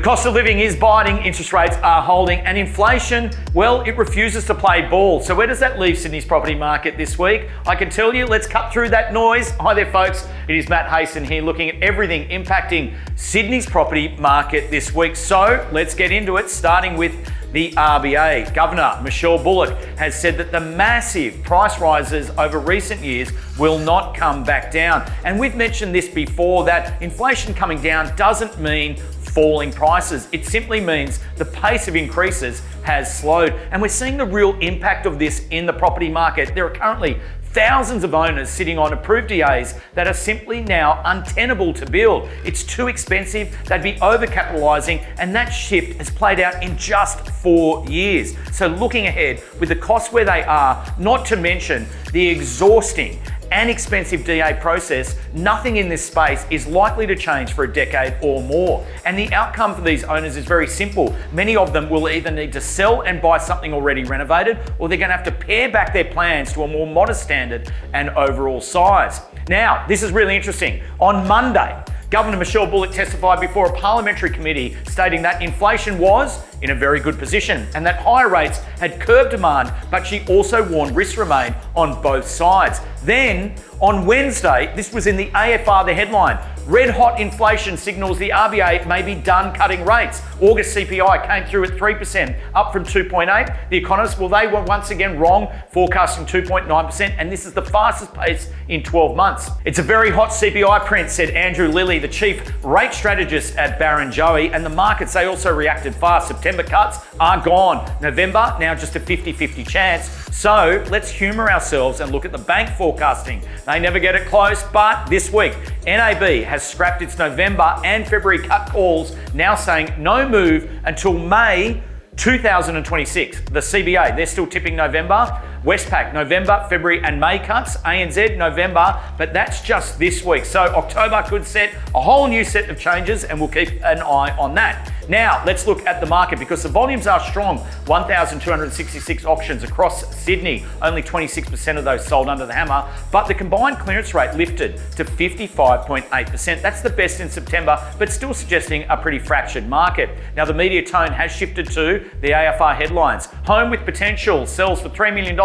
The cost of living is biting, interest rates are holding, and inflation, well, it refuses to play ball. So where does that leave Sydney's property market this week? I can tell you, let's cut through that noise. Hi there, folks. It is Matt Hayson here looking at everything impacting Sydney's property market this week. So let's get into it, starting with the RBA. Governor Bullock has said that the massive price rises over recent years will not come back down. And we've mentioned this before, that inflation coming down doesn't mean falling prices. It simply means the pace of increases has slowed. And we're seeing the real impact of this in the property market. There are currently thousands of owners sitting on approved DAs that are simply now untenable to build. It's too expensive, they'd be overcapitalising, and that shift has played out in just 4 years. So looking ahead, with the costs where they are, not to mention the exhausting and expensive DA process, nothing in this space is likely to change for a decade or more. And the outcome for these owners is very simple. Many of them will either need to sell and buy something already renovated, or they're going to have to pare back their plans to a more modest standard and overall size. Now, this is really interesting. On Monday, Governor Bullock testified before a parliamentary committee stating that inflation was in a very good position and that higher rates had curbed demand, but she also warned risks remain on both sides. Then, on Wednesday, this was in the AFR, the headline, red hot inflation signals the RBA may be done cutting rates. August CPI came through at 3%, up from 2.8. The economists, well, they were once again wrong, forecasting 2.9%, and this is the fastest pace in 12 months. It's a very hot CPI print, said Andrew Lilly, the chief rate strategist at Barrenjoey, and the markets, they also reacted fast. September cuts are gone. November, now just a 50-50 chance. So let's humour ourselves and look at the bank forecasting. They never get it close, but this week, NAB has scrapped its November and February cut calls, now saying no move until May 2026. The CBA, they're still tipping November. Westpac, November, February and May cuts. ANZ, November, but that's just this week. So October could set a whole new set of changes, and we'll keep an eye on that. Now, let's look at the market because the volumes are strong. 1,266 auctions across Sydney. Only 26% of those sold under the hammer, but the combined clearance rate lifted to 55.8%. That's the best in September, but still suggesting a pretty fractured market. Now, the media tone has shifted to the AFR headlines. Home with potential sells for $3 million,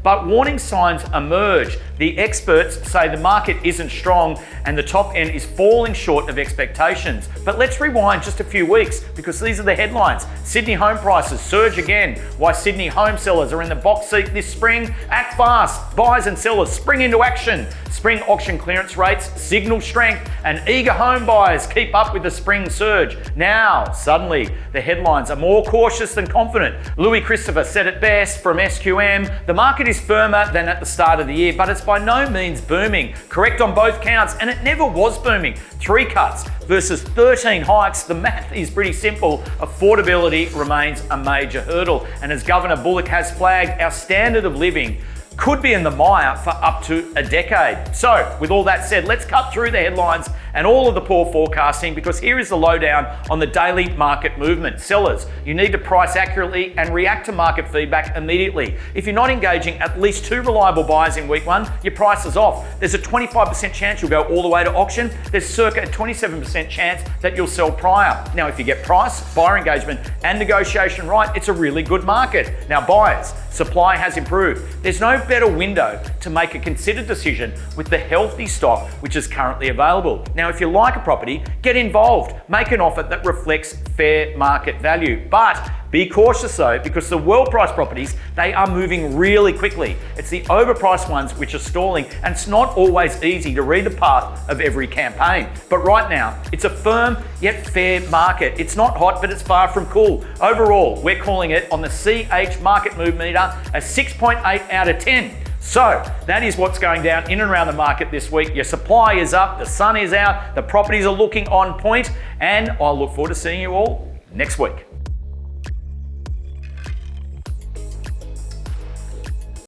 but warning signs emerge. The experts say the market isn't strong and the top end is falling short of expectations. But let's rewind just a few weeks because these are the headlines. Sydney home prices surge again. Why Sydney home sellers are in the box seat this spring? Act fast. Buyers and sellers spring into action. Spring auction clearance rates signal strength, and eager home buyers keep up with the spring surge. Now, suddenly, the headlines are more cautious than confident. Louis Christopher said it best from SQM, the market is firmer than at the start of the year, but it's by no means booming. Correct on both counts, and it never was booming. 3 cuts versus 13 hikes. The math is pretty simple. Affordability remains a major hurdle. And as Governor Bullock has flagged, our standard of living could be in the mire for up to a decade. So, with all that said, let's cut through the headlines and all of the poor forecasting because here is the lowdown on the daily market movement. Sellers, you need to price accurately and react to market feedback immediately. If you're not engaging at least 2 reliable buyers in week 1, your price is off. There's a 25% chance you'll go all the way to auction. There's circa a 27% chance that you'll sell prior. Now, if you get price, buyer engagement and negotiation right, it's a really good market. Now, buyers, supply has improved. There's no better window to make a considered decision with the healthy stock which is currently available. Now, if you like a property, get involved. Make an offer that reflects fair market value. But be cautious though, because the world price properties, they are moving really quickly. It's the overpriced ones which are stalling, and it's not always easy to read the path of every campaign. But right now, it's a firm yet fair market. It's not hot, but it's far from cool. Overall, we're calling it on the CH market move meter a 6.8 out of 10. So that is what's going down in and around the market this week. Your supply is up, the sun is out, the properties are looking on point, and I'll look forward to seeing you all next week.